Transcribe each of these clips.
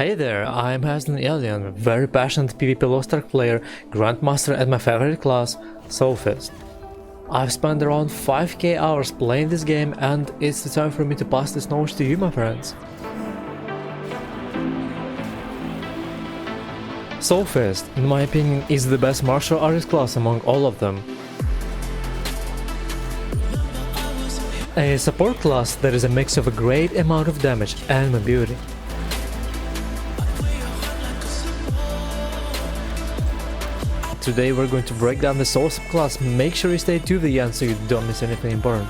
Hey there, I'm HesitantAlien, very passionate PvP LOSTARK player, Grandmaster at my favorite class, Soulfist. I've spent around 5k hours playing this game and it's the time for me to pass this knowledge to you, my friends. Soulfist, in my opinion, is the best martial artist class among all of them. A support class that is a mix of a great amount of damage and mobility. Today we're going to break down the Soul subclass. Make sure you stay to the end so you don't miss anything important.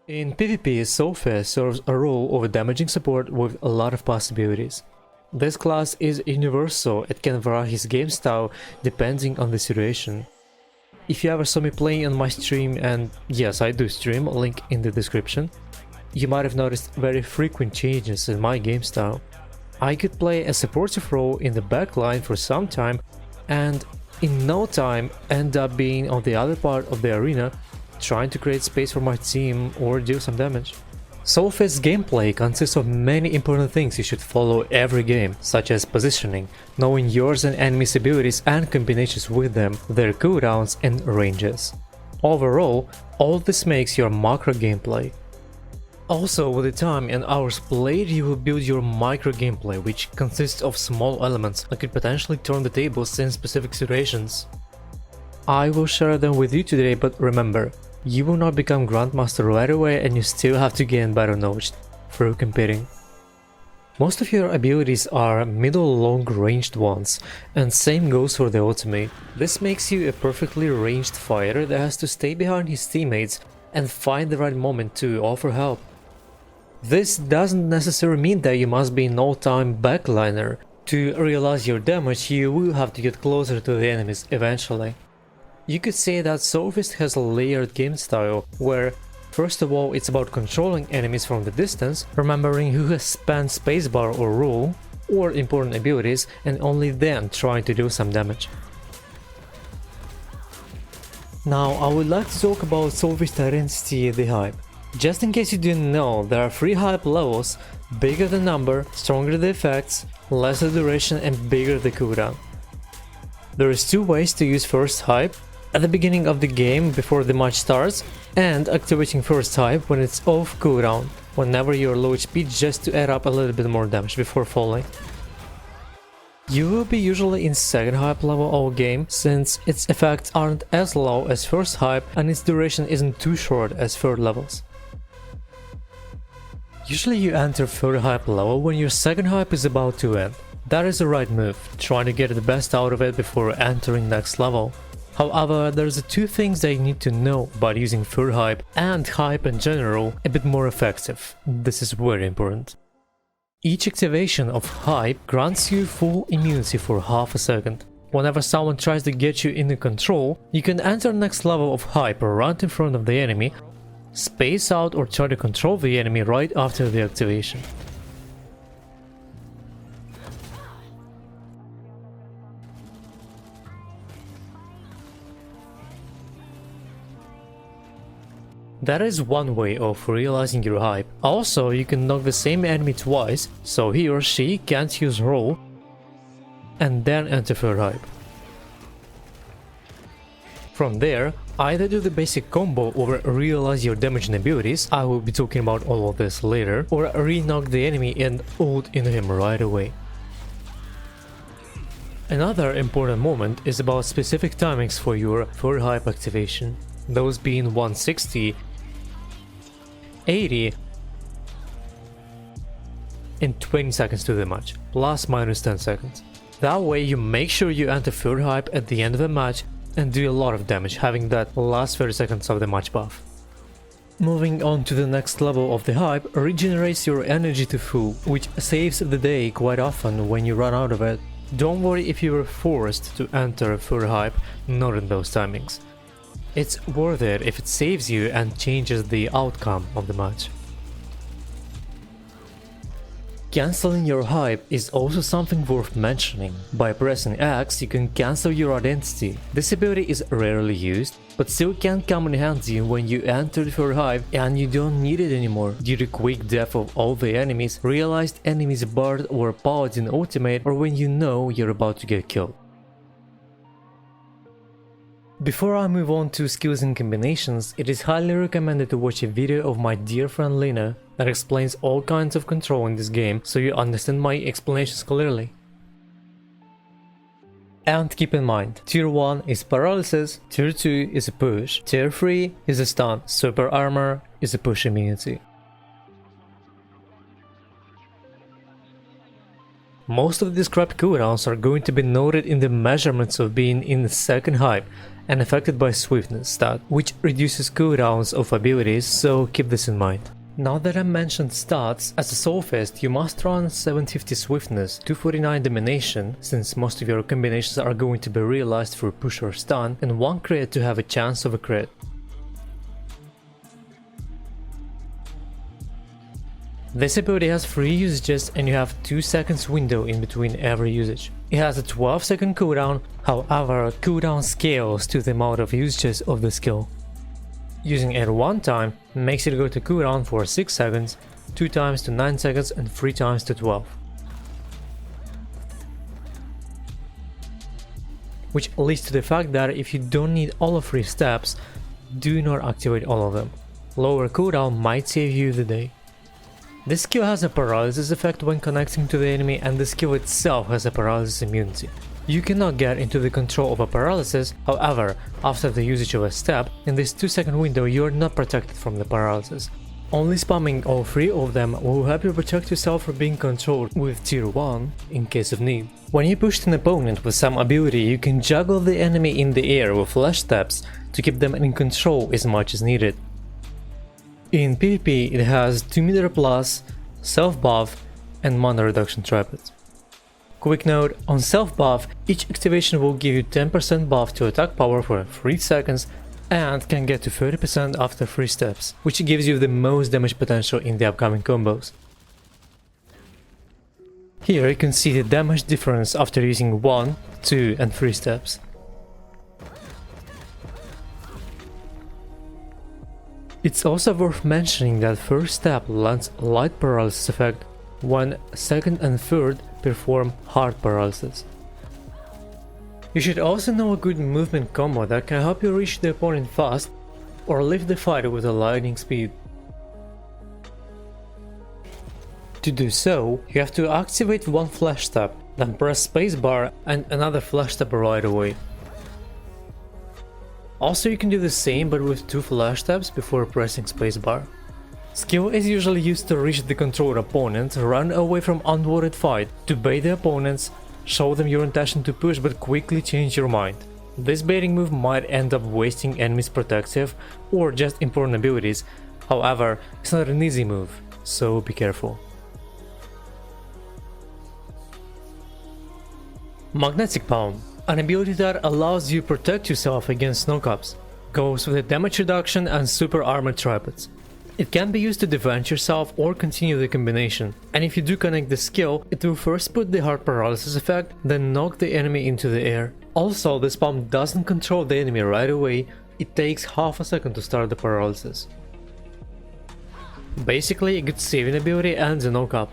In PvP, Soulfist serves a role of a damaging support with a lot of possibilities. This class is universal, it can vary his game style depending on the situation. If you ever saw me playing on my stream, and yes, I do stream, link in the description, you might have noticed very frequent changes in my game style. I could play a supportive role in the backline for some time and in no time end up being on the other part of the arena trying to create space for my team or do some damage. Soulfist's gameplay consists of many important things you should follow every game, such as positioning, knowing yours and enemies' abilities and combinations with them, their cooldowns and ranges. Overall, all this makes your macro gameplay. Also, with the time and hours played, you will build your micro gameplay, which consists of small elements that could potentially turn the tables in specific situations. I will share them with you today, but remember, you will not become Grandmaster right away and you still have to gain better knowledge through competing. Most of your abilities are middle long ranged ones, and same goes for the ultimate. This makes you a perfectly ranged fighter that has to stay behind his teammates and find the right moment to offer help. This doesn't necessarily mean that you must be an all-time backliner. To realize your damage, you will have to get closer to the enemies eventually. You could say that Soulfist has a layered game style, where first of all it's about controlling enemies from the distance, remembering who has spent Spacebar or rule, or important abilities, and only then trying to do some damage. Now I would like to talk about Soulfist's identity, the hype. Just in case you didn't know, there are 3 hype levels: bigger the number, stronger the effects, lesser duration and bigger the cooldown. There is 2 ways to use first hype: at the beginning of the game before the match starts, and activating first hype when it's off cooldown, whenever you're low HP, just to add up a little bit more damage before falling. You will be usually in second hype level all game, since its effects aren't as low as first hype and its duration isn't too short as third levels. Usually you enter third hype level when your second hype is about to end. That is the right move, trying to get the best out of it before entering next level. However, there's 2 things that you need to know about using third hype and hype in general a bit more effective. This is very important. Each activation of hype grants you full immunity for half a second. Whenever someone tries to get you into control, you can enter next level of hype right in front of the enemy, space out or try to control the enemy right after the activation. That is one way of realizing your hype. Also, you can knock the same enemy twice, so he or she can't use roll, and then enter third hype. From there, either do the basic combo or realize your damage and abilities, I will be talking about all of this later, or re-knock the enemy and ult into him right away. Another important moment is about specific timings for your third hype activation, those being 160, 80 and 20 seconds to the match, plus minus 10 seconds. That way you make sure you enter third hype at the end of the match and do a lot of damage, having that last 30 seconds of the match buff. Moving on to the next level of the hype regenerates your energy to full, which saves the day quite often when you run out of it. Don't worry if you were forced to enter third hype not in those timings. It's worth it if it saves you and changes the outcome of the match. Cancelling your hype is also something worth mentioning. By pressing X, you can cancel your identity. This ability is rarely used, but still can come in handy when you enter your hype and you don't need it anymore due to quick death of all the enemies, realized enemies Bard or Paladin ultimate, or when you know you're about to get killed. Before I move on to skills and combinations, it is highly recommended to watch a video of my dear friend Lina that explains all kinds of control in this game so you understand my explanations clearly. And keep in mind, Tier 1 is Paralysis, Tier 2 is a push, Tier 3 is a stun, Super Armor is a push immunity. Most of these crap cooldowns are going to be noted in the measurements of being in the second hype and affected by Swiftness stat, which reduces cooldowns of abilities, so keep this in mind. Now that I mentioned stats, as a Soulfist you must run 750 Swiftness, 249 Domination, since most of your combinations are going to be realized through push or stun, and 1 crit to have a chance of a crit. This ability has 3 usages and you have 2 seconds window in between every usage. It has a 12-second cooldown, however cooldown scales to the amount of usages of the skill. Using it 1 time makes it go to cooldown for 6 seconds, 2 times to 9 seconds and 3 times to 12. Which leads to the fact that if you don't need all of 3 steps, do not activate all of them. Lower cooldown might save you the day. This skill has a paralysis effect when connecting to the enemy, and the skill itself has a paralysis immunity. You cannot get into the control of a paralysis, however, after the usage of a step, in this 2-second window you are not protected from the paralysis. Only spamming all 3 of them will help you protect yourself from being controlled with Tier 1 in case of need. When you push an opponent with some ability, you can juggle the enemy in the air with flash steps to keep them in control as much as needed. In PvP it has 2 meter plus, self buff and mana reduction trapped. Quick note, on self buff, each activation will give you 10% buff to attack power for 3 seconds and can get to 30% after 3 steps, which gives you the most damage potential in the upcoming combos. Here you can see the damage difference after using 1, 2 and 3 steps. It's also worth mentioning that first step lands light paralysis effect, when second and third perform hard paralysis. You should also know a good movement combo that can help you reach the opponent fast or leave the fight with a lightning speed. To do so, you have to activate 1 flash step, then press spacebar and another flash step right away. Also, you can do the same but with 2 flash steps before pressing spacebar. Skill is usually used to reach the controlled opponent, run away from unwanted fight, to bait the opponents, show them your intention to push but quickly change your mind. This baiting move might end up wasting enemies' protective or just important abilities, however, it's not an easy move, so be careful. Magnetic Palm, an ability that allows you to protect yourself against knockups, goes with a damage reduction and super armor trappets. It can be used to defend yourself or continue the combination, and if you do connect the skill, it will first put the hard paralysis effect, then knock the enemy into the air. Also, this palm doesn't control the enemy right away, it takes half a second to start the paralysis. Basically a good saving ability and a knock-up.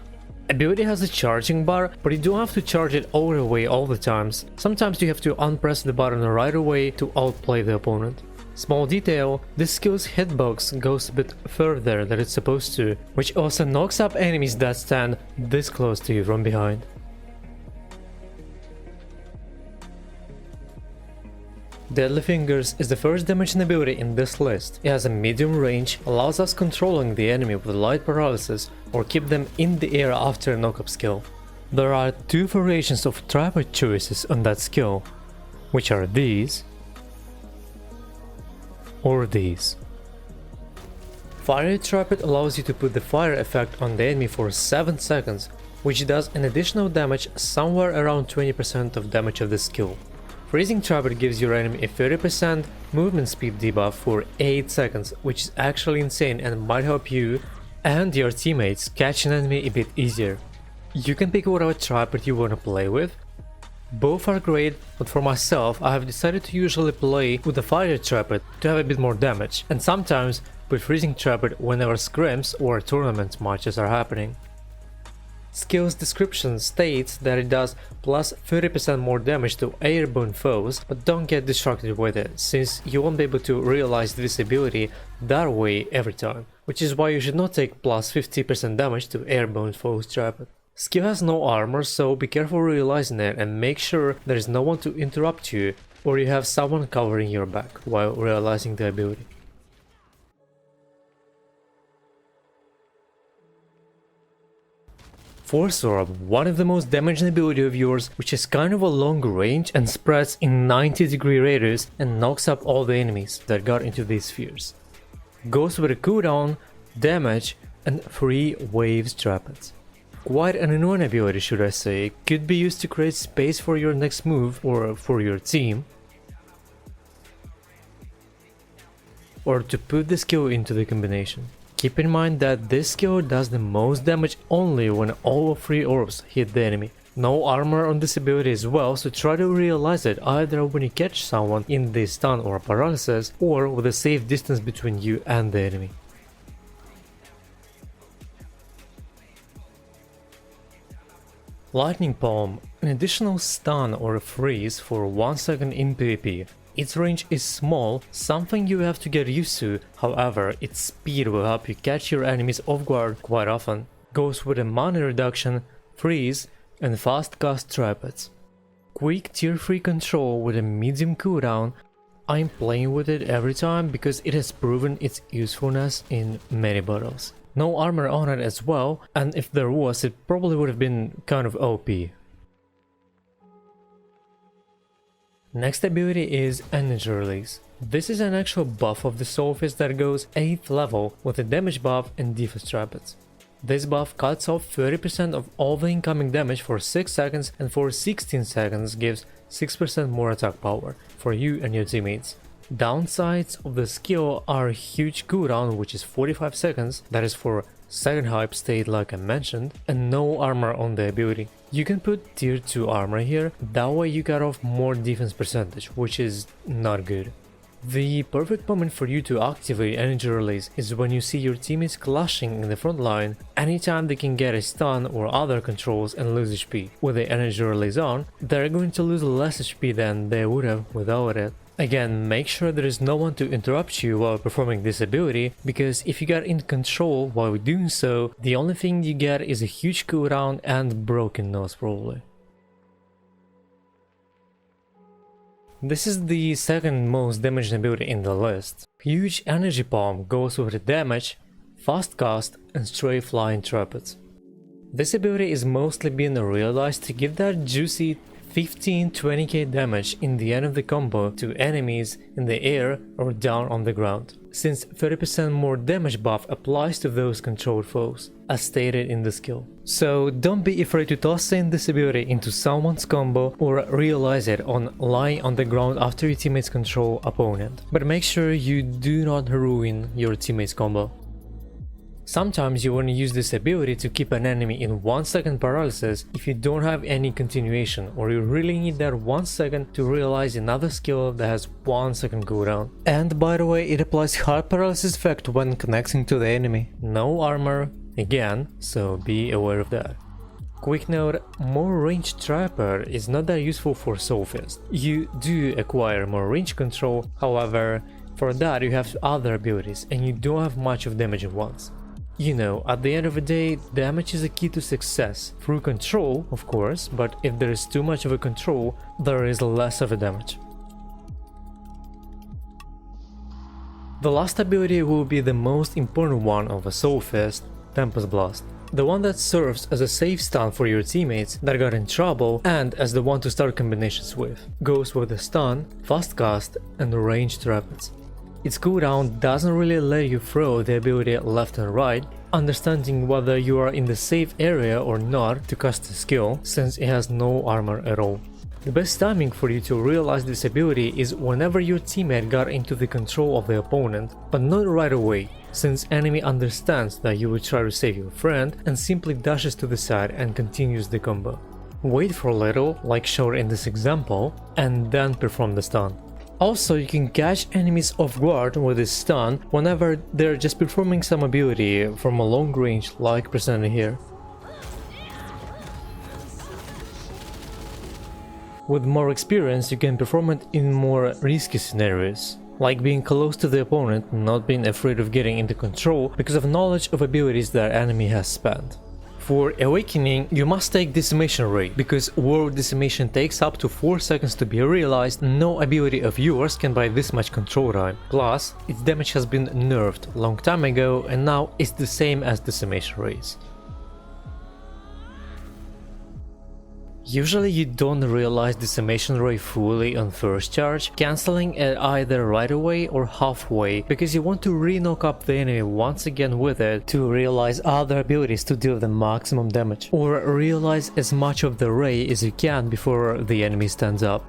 Ability has a charging bar, but you don't have to charge it all the way all the times. Sometimes you have to unpress the button right away to outplay the opponent. Small detail, this skill's hitbox goes a bit further than it's supposed to, which also knocks up enemies that stand this close to you from behind. Deadly Fingers is the first damaging ability in this list. It has a medium range, allows us controlling the enemy with light paralysis or keep them in the air after a knock-up skill. There are 2 variations of trapper choices on that skill, which are these or these. Fire Trapper allows you to put the fire effect on the enemy for 7 seconds, which does an additional damage somewhere around 20% of damage of the skill. Freezing Trapper gives your enemy a 30% movement speed debuff for 8 seconds, which is actually insane and might help you and your teammates catch an enemy a bit easier. You can pick whatever tripod you want to play with. Both are great, but for myself I have decided to usually play with the fire tripod to have a bit more damage, and sometimes with freezing tripod whenever scrims or tournament matches are happening. Skill's description states that it does plus 30% more damage to airborne foes, but don't get distracted with it, since you won't be able to realize this ability that way every time, which is why you should not take plus 50% damage to airborne foes tripod. Skill has no armor, so be careful realizing it and make sure there is no one to interrupt you or you have someone covering your back while realizing the ability. Force Orb, one of the most damaging ability of yours, which is kind of a long range and spreads in 90-degree radius and knocks up all the enemies that got into these spheres. Goes with a cooldown, damage and 3 waves trappings. Quite an annoying ability, should I say. Could be used to create space for your next move or for your team, or to put the skill into the combination. Keep in mind that this skill does the most damage only when all 3 orbs hit the enemy. No armor on this ability as well, so try to realize it either when you catch someone in the stun or paralysis, or with a safe distance between you and the enemy. Lightning Palm, an additional stun or freeze for 1 second in PvP. Its range is small, something you have to get used to, however, its speed will help you catch your enemies off guard quite often. Goes with a mana reduction, freeze and fast cast tripods. Quick tier 3 control with a medium cooldown. I'm playing with it every time because it has proven its usefulness in many battles. No armor on it as well, and if there was, it probably would have been kind of OP. Next ability is Energy Release. This is an actual buff of the Soul Fist that goes 8th level with a damage buff and defense trappings. This buff cuts off 30% of all the incoming damage for 6 seconds and for 16 seconds gives 6% more attack power for you and your teammates. Downsides of the skill are a huge cooldown, which is 45 seconds, that is for second hype state like I mentioned, and no armor on the ability. You can put tier 2 armor here, that way you cut off more defense percentage, which is not good. The perfect moment for you to activate Energy Release is when you see your teammates clashing in the front line. Anytime they can get a stun or other controls and lose HP. With the Energy Release on, they're going to lose less HP than they would have without it. Again, make sure there is no one to interrupt you while performing this ability, because if you get in control while doing so, the only thing you get is a huge cooldown and broken nose probably. This is the second most damaging ability in the list. Huge Energy Palm goes with the damage, fast cast and stray flying tripods. This ability is mostly being realized to give that juicy 15-20k damage in the end of the combo to enemies in the air or down on the ground, since 30% more damage buff applies to those controlled foes, as stated in the skill. So don't be afraid to toss in this ability into someone's combo or realize it on lying on the ground after your teammates control opponent, but make sure you do not ruin your teammates combo. Sometimes you want to use this ability to keep an enemy in 1 second paralysis if you don't have any continuation, or you really need that 1 second to realize another skill that has 1 second cooldown. And by the way, it applies hard paralysis effect when connecting to the enemy. No armor, again, so be aware of that. Quick note, more ranged tripod is not that useful for Soul Fist. You do acquire more range control, however, for that you have other abilities and you don't have much of damage at once. You know, at the end of the day, damage is a key to success, through control, of course, but if there is too much of a control, there is less of a damage. The last ability will be the most important one of a Soul Fist, Tempest Blast. The one that serves as a safe stun for your teammates that got in trouble and as the one to start combinations with. Goes with the stun, fast cast and ranged rapids. Its cooldown doesn't really let you throw the ability left and right, understanding whether you are in the safe area or not to cast the skill, since it has no armor at all. The best timing for you to realize this ability is whenever your teammate got into the control of the opponent, but not right away, since enemy understands that you will try to save your friend and simply dashes to the side and continues the combo. Wait for a little, like shown in this example, and then perform the stun. Also, you can catch enemies off guard with this stun whenever they're just performing some ability from a long range like presented here. With more experience, you can perform it in more risky scenarios, like being close to the opponent and not being afraid of getting into control because of knowledge of abilities that enemy has spent. For Awakening, you must take Decimation Ray, because World Decimation takes up to 4 seconds to be realized. No ability of yours can buy this much control time. Plus, its damage has been nerfed a long time ago and now it's the same as Decimation Rays. Usually you don't realize Decimation Ray fully on first charge, cancelling it either right away or halfway, because you want to re-knock up the enemy once again with it to realize other abilities to deal the maximum damage, or realize as much of the ray as you can before the enemy stands up.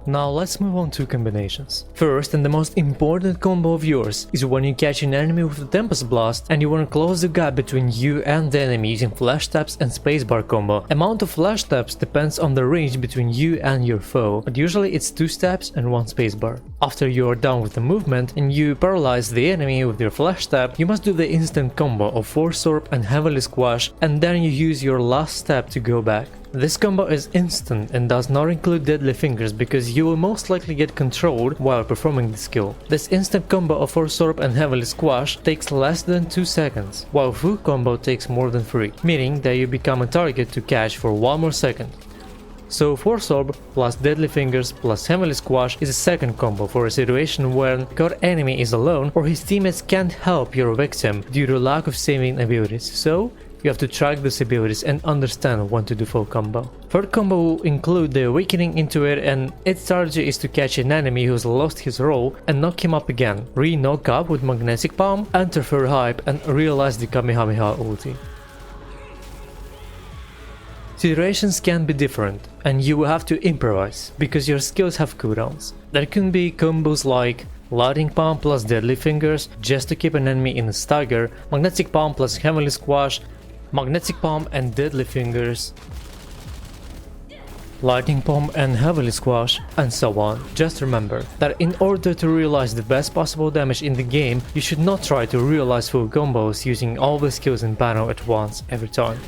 Now let's move on to combinations. First and the most important combo of yours is when you catch an enemy with a Tempest Blast and you want to close the gap between you and the enemy using flash taps and spacebar combo. Amount of flash taps depends on the range between you and your foe, but usually it's 2 taps and 1 spacebar. After you are done with the movement and you paralyze the enemy with your flash tap, you must do the instant combo of Force Orb and Heavily Squash, and then you use your last step to go back. This combo is instant and does not include Deadly Fingers because you will most likely get controlled while performing the skill. This instant combo of Force Orb and Heavily Squash takes less than 2 seconds, while full combo takes more than 3, meaning that you become a target to catch for 1 more second. So Force Orb plus Deadly Fingers plus Heavily Squash is a second combo for a situation when your enemy is alone or his teammates can't help your victim due to lack of saving abilities, so you have to track these abilities and understand when to do full combo. Third combo will include the Awakening into it, and its strategy is to catch an enemy who's lost his role and knock him up again, re-knock up with Magnetic Palm, enter third hype and realize the Kamehameha ulti. Situations can be different and you will have to improvise because your skills have cooldowns. There can be combos like Lightning Palm plus Deadly Fingers just to keep an enemy in a stagger, Magnetic Palm plus Heavenly Squash, Magnetic Palm and Deadly Fingers, Lightning Palm and Heavily Squash, and so on. Just remember that in order to realize the best possible damage in the game, you should not try to realize full combos using all the skills in battle at once every time.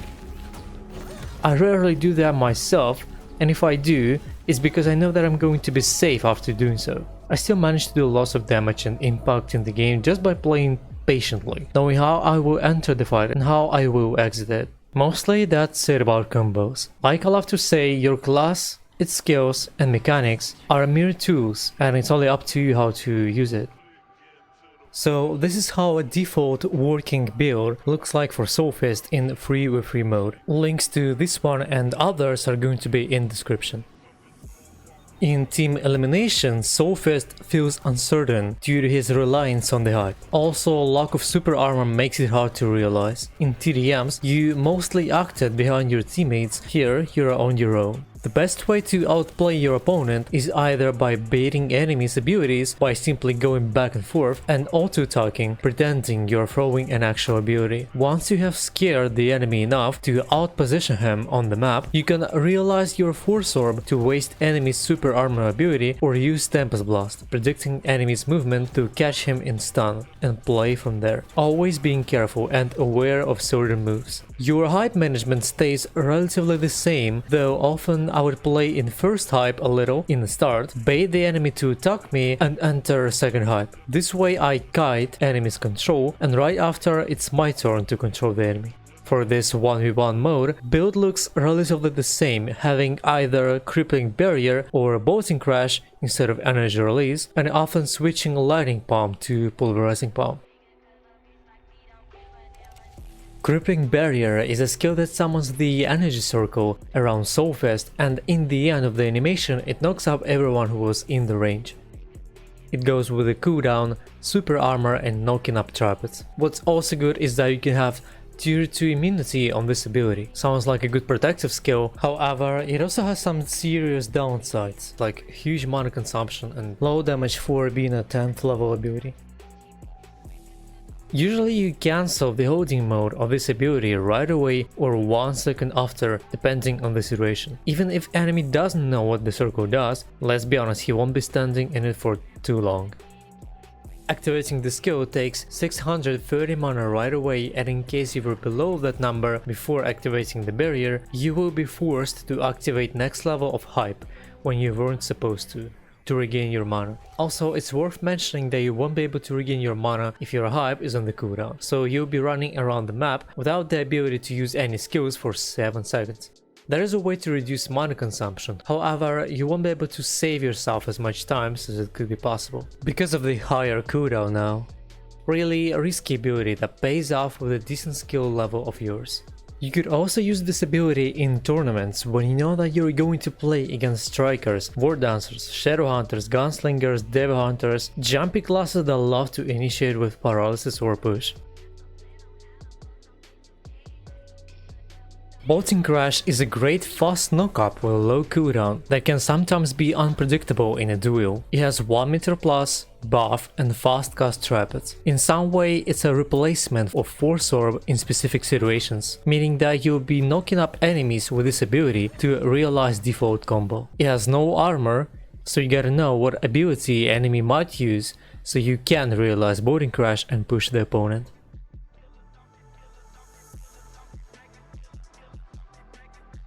I rarely do that myself, and if I do, it's because I know that I'm going to be safe after doing so. I still manage to do lots of damage and impact in the game just by playing patiently, knowing how I will enter the fight and how I will exit it. Mostly that's it about combos. Like I love to say, your class, its skills and mechanics are mere tools and it's only up to you how to use it. So this is how a default working build looks like for Soulfist in 3v3 mode. Links to this one and others are going to be in description. In Team Elimination, Soulfist feels uncertain due to his reliance on the hype. Also, lack of super armor makes it hard to realize. In TDMs, you mostly acted behind your teammates, here you're on your own. The best way to outplay your opponent is either by baiting enemies' abilities by simply going back and forth and auto-talking, pretending you're throwing an actual ability. Once you have scared the enemy enough to outposition him on the map, you can realize your Force Orb to waste enemy's super armor ability or use Tempest Blast, predicting enemy's movement to catch him in stun, and play from there, always being careful and aware of certain moves. Your hype management stays relatively the same, though often I would play in first hype a little in the start, bait the enemy to attack me and enter second hype. This way I kite enemy's control and right after it's my turn to control the enemy. For this 1v1 mode, build looks relatively the same, having either Crippling Barrier or Bolting Crash instead of Energy Release, and often switching Lightning Palm to Pulverizing Palm. Crippling Barrier is a skill that summons the energy circle around Soulfist, and in the end of the animation it knocks up everyone who was in the range. It goes with a cooldown, super armor and knocking up trappers. What's also good is that you can have Tier 2 immunity on this ability. Sounds like a good protective skill, however, it also has some serious downsides, like huge mana consumption and low damage for being a 10th level ability. Usually you cancel the holding mode of this ability right away or 1 second after, depending on the situation. Even if enemy doesn't know what the circle does, let's be honest, he won't be standing in it for too long. Activating the skill takes 630 mana right away, and in case you were below that number before activating the barrier, you will be forced to activate next level of hype when you weren't supposed to regain your mana. Also, it's worth mentioning that you won't be able to regain your mana if your hype is on the cooldown, so you'll be running around the map without the ability to use any skills for 7 seconds. There is a way to reduce mana consumption, however, you won't be able to save yourself as much time as it could be possible, because of the higher cooldown now. Really a risky ability that pays off with a decent skill level of yours. You could also use this ability in tournaments when you know that you're going to play against strikers, war dancers, shadow hunters, gunslingers, devil hunters, jumpy classes that love to initiate with paralysis or push. Bolting Crash is a great fast knock-up with a low cooldown that can sometimes be unpredictable in a duel. It has 1 meter plus, buff and fast cast trapped. In some way it's a replacement of Force Orb in specific situations, meaning that you'll be knocking up enemies with this ability to realize default combo. It has no armor, so you gotta know what ability enemy might use so you can realize Bolting Crash and push the opponent.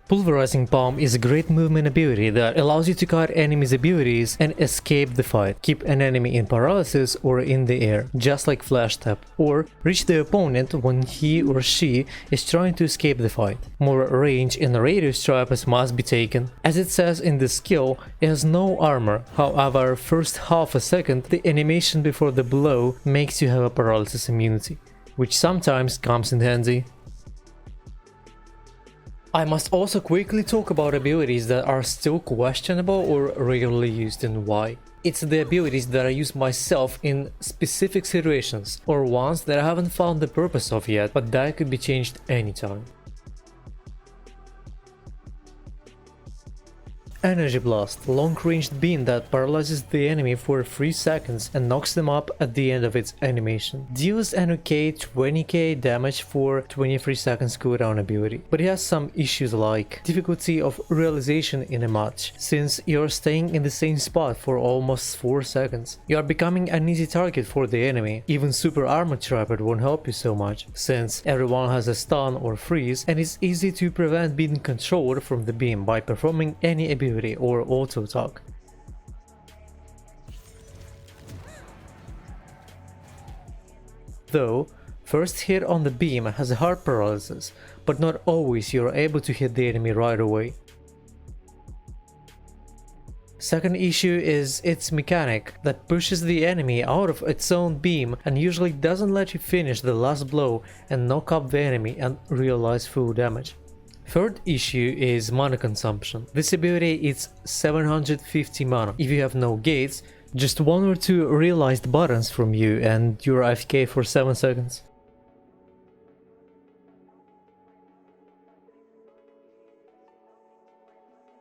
Pulverizing Palm is a great movement ability that allows you to cut enemies' abilities and escape the fight, keep an enemy in paralysis or in the air, just like Flash Tap, or reach the opponent when he or she is trying to escape the fight. More range and radius traps must be taken. As it says in the skill, it has no armor, however, first half a second the animation before the blow makes you have a paralysis immunity, which sometimes comes in handy. I must also quickly talk about abilities that are still questionable or rarely used and why. It's the abilities that I use myself in specific situations, or ones that I haven't found the purpose of yet, but that could be changed anytime. Energy Blast, long-ranged beam that paralyzes the enemy for 3 seconds and knocks them up at the end of its animation. Deals NOK 20k damage for 23 seconds cooldown ability, but it has some issues like difficulty of realization in a match, since you're staying in the same spot for almost 4 seconds. You are becoming an easy target for the enemy. Even super armor trapped won't help you so much, since everyone has a stun or freeze and it's easy to prevent being controlled from the beam by performing any ability or auto attack. Though, first hit on the beam has a hard paralysis, but not always you're able to hit the enemy right away. Second issue is its mechanic that pushes the enemy out of its own beam and usually doesn't let you finish the last blow and knock up the enemy and realize full damage. Third issue is mana consumption. This ability is 750 mana. If you have no gates, just 1 or 2 realized buttons from you and you're AFK for 7 seconds.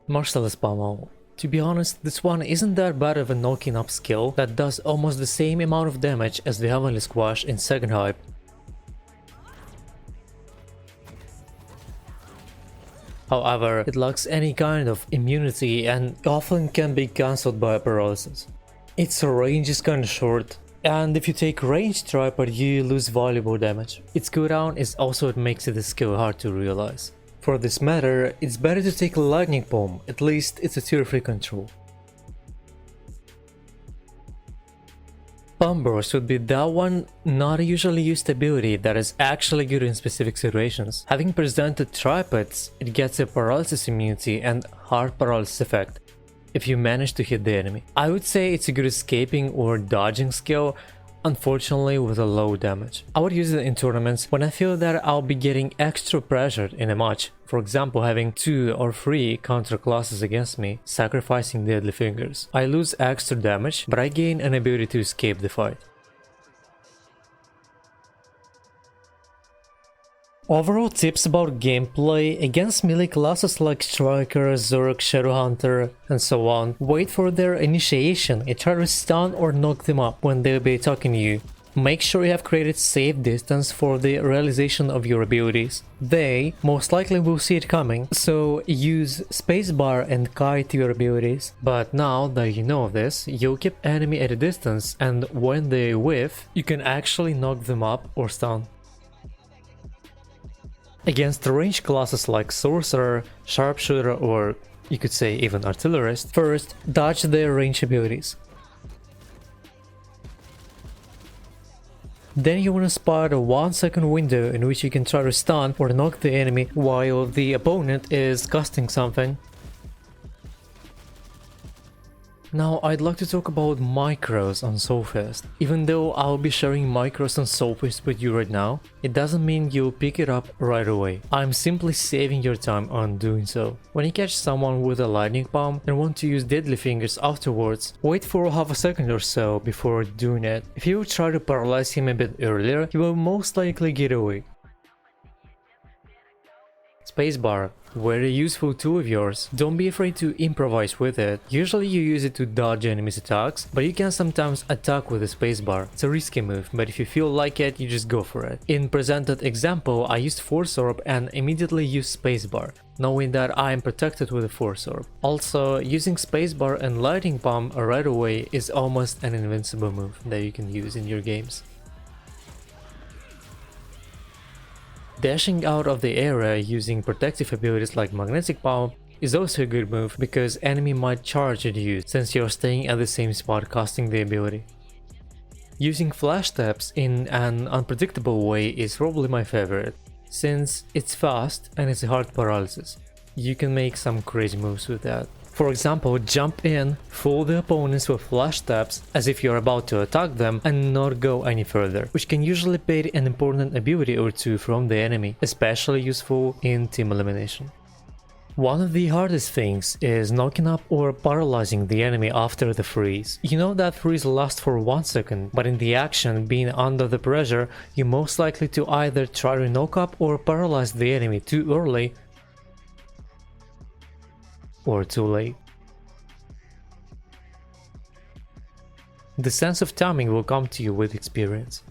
Merciless Pummel. To be honest, this one isn't that bad of a knocking up skill that does almost the same amount of damage as the Heavenly Squash in second hype. However, it lacks any kind of immunity and often can be cancelled by paralysis. Its range is kinda short, and if you take ranged tripod you lose valuable damage. Its cooldown is also what makes it a skill hard to realize. For this matter, it's better to take Lightning Palm, at least it's a tier 3 control. Palm Burst would be that one not a usually used ability that is actually good in specific situations. Having presented tripods, it gets a paralysis immunity and hard paralysis effect if you manage to hit the enemy. I would say it's a good escaping or dodging skill, unfortunately with a low damage. I would use it in tournaments when I feel that I'll be getting extra pressured in a match, for example having 2 or 3 counter classes against me, sacrificing deadly fingers. I lose extra damage, but I gain an ability to escape the fight. Overall tips about gameplay against melee classes like Striker, Zerg, Shadowhunter, and so on. Wait for their initiation and try to stun or knock them up when they'll be attacking you. Make sure you have created safe distance for the realization of your abilities. They most likely will see it coming, so use Spacebar and kite your abilities. But now that you know this, you'll keep enemy at a distance, and when they whiff, you can actually knock them up or stun. Against range classes like Sorcerer, Sharpshooter, or you could say even Artillerist, first dodge their range abilities. Then you want to spot a 1 second window in which you can try to stun or knock the enemy while the opponent is casting something. Now I'd like to talk about micros on Soulfist. Even though I'll be sharing micros on Soulfist with you right now, it doesn't mean you'll pick it up right away. I'm simply saving your time on doing so. When you catch someone with a lightning palm and want to use deadly fingers afterwards, wait for half a second or so before doing it. If you try to paralyze him a bit earlier, he will most likely get away. Spacebar, very useful tool of yours. Don't be afraid to improvise with it. Usually you use it to dodge enemies' attacks, but you can sometimes attack with the spacebar. It's a risky move, but if you feel like it, you just go for it. In presented example, I used Force Orb and immediately used spacebar, knowing that I am protected with a Force Orb. Also, using spacebar and Lightning Palm right away is almost an invincible move that you can use in your games. Dashing out of the area using protective abilities like Magnetic Palm is also a good move because enemy might charge at you since you're staying at the same spot casting the ability. Using flash taps in an unpredictable way is probably my favorite, since it's fast and it's a hard paralysis. You can make some crazy moves with that. For example, jump in, fool the opponents with flash taps as if you're about to attack them and not go any further, which can usually bait an important ability or two from the enemy, especially useful in team elimination. One of the hardest things is knocking up or paralyzing the enemy after the freeze. You know that freeze lasts for 1 second, but in the action, being under the pressure, you're most likely to either try to knock up or paralyze the enemy too early or too late. The sense of timing will come to you with experience.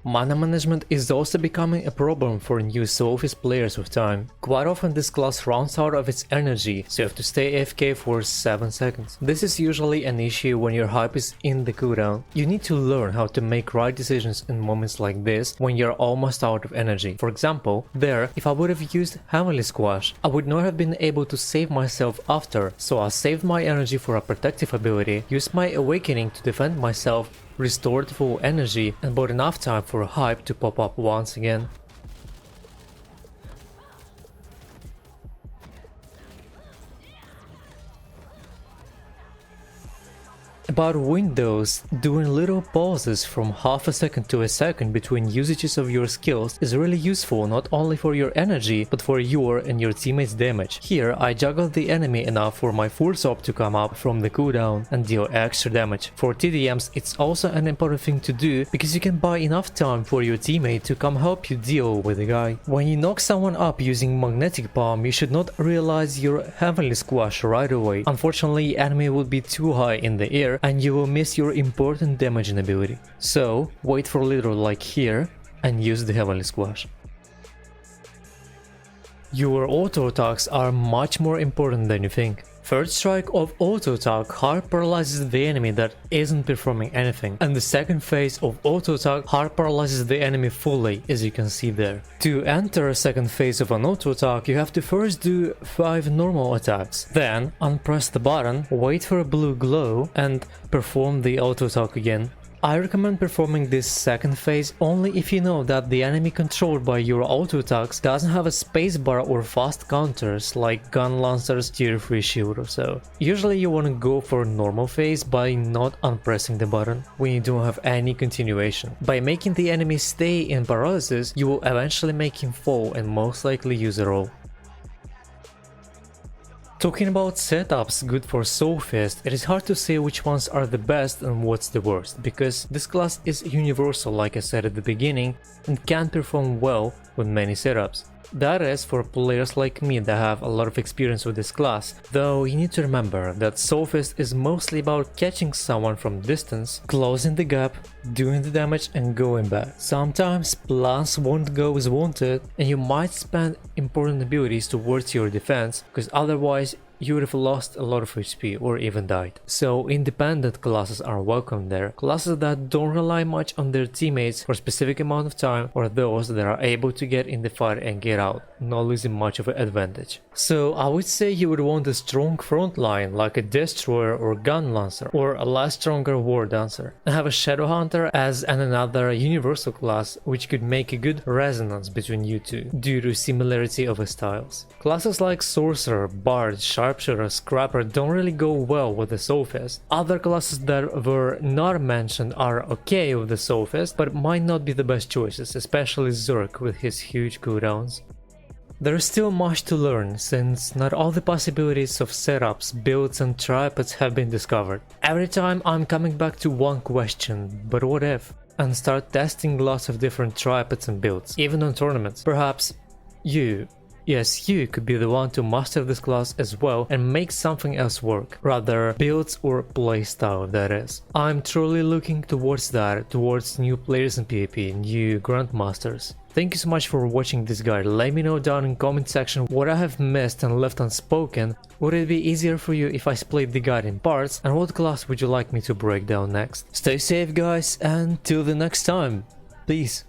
Mana management is also becoming a problem for new Soulfist players with time. Quite often this class runs out of its energy, so you have to stay AFK for 7 seconds. This is usually an issue when your hype is in the cooldown. You need to learn how to make right decisions in moments like this when you're almost out of energy. For example, there, if I would have used Heavenly Squash, I would not have been able to save myself after, so I saved my energy for a protective ability, used my Awakening to defend myself, restored full energy, and bought enough time for a hype to pop up once again. About windows, doing little pauses from half a second to a second between usages of your skills is really useful not only for your energy, but for your and your teammates' damage. Here, I juggled the enemy enough for my Force Orb to come up from the cooldown and deal extra damage. For TDMs, it's also an important thing to do because you can buy enough time for your teammate to come help you deal with the guy. When you knock someone up using Magnetic Palm, you should not realize your Heavenly Squash right away. Unfortunately, enemy would be too high in the air and you will miss your important damaging ability. So, wait for a little like here and use the Heavenly Squash. Your auto attacks are much more important than you think. Third strike of auto attack hard paralyzes the enemy that isn't performing anything, and the second phase of auto attack hard paralyzes the enemy fully, as you can see there. To enter a second phase of an auto attack, you have to first do 5 normal attacks, then unpress the button, wait for a blue glow, and perform the auto attack again. I recommend performing this second phase only if you know that the enemy controlled by your auto attacks doesn't have a spacebar or fast counters like Gun Lancer's Tier 3 shield or so. Usually you want to go for normal phase by not unpressing the button when you don't have any continuation. By making the enemy stay in paralysis, you will eventually make him fall and most likely use a roll. Talking about setups good for Sophist, it is hard to say which ones are the best and what's the worst, because this class is universal like I said at the beginning and can perform well with many setups. That is for players like me that have a lot of experience with this class, though you need to remember that Sophist is mostly about catching someone from distance, closing the gap, doing the damage and going back. Sometimes plans won't go as wanted and you might spend important abilities towards your defense, because otherwise you would have lost a lot of HP or even died. So independent classes are welcome there, classes that don't rely much on their teammates for a specific amount of time, or those that are able to get in the fight and get out, not losing much of an advantage. So I would say you would want a strong front line like a Destroyer or Gun Lancer, or a less stronger War Dancer, and have a Shadow Hunter as another universal class which could make a good resonance between you two due to similarity of styles. Classes like Sorcerer, Bard, Sharpshooter, Scrapper don't really go well with the Sophist. Other classes that were not mentioned are okay with the Sophist, but might not be the best choices, especially Zerk with his huge cooldowns. There is still much to learn, since not all the possibilities of setups, builds and tripods have been discovered. Every time I'm coming back to one question, but what if? And start testing lots of different tripods and builds, even on tournaments. Perhaps you could be the one to master this class as well and make something else work, rather builds or playstyle that is. I'm truly looking towards that, towards new players in PvP, new Grandmasters. Thank you so much for watching this guide. Let me know down in comment section what I have missed and left unspoken. Would it be easier for you if I split the guide in parts, and what class would you like me to break down next? Stay safe guys, and till the next time, peace.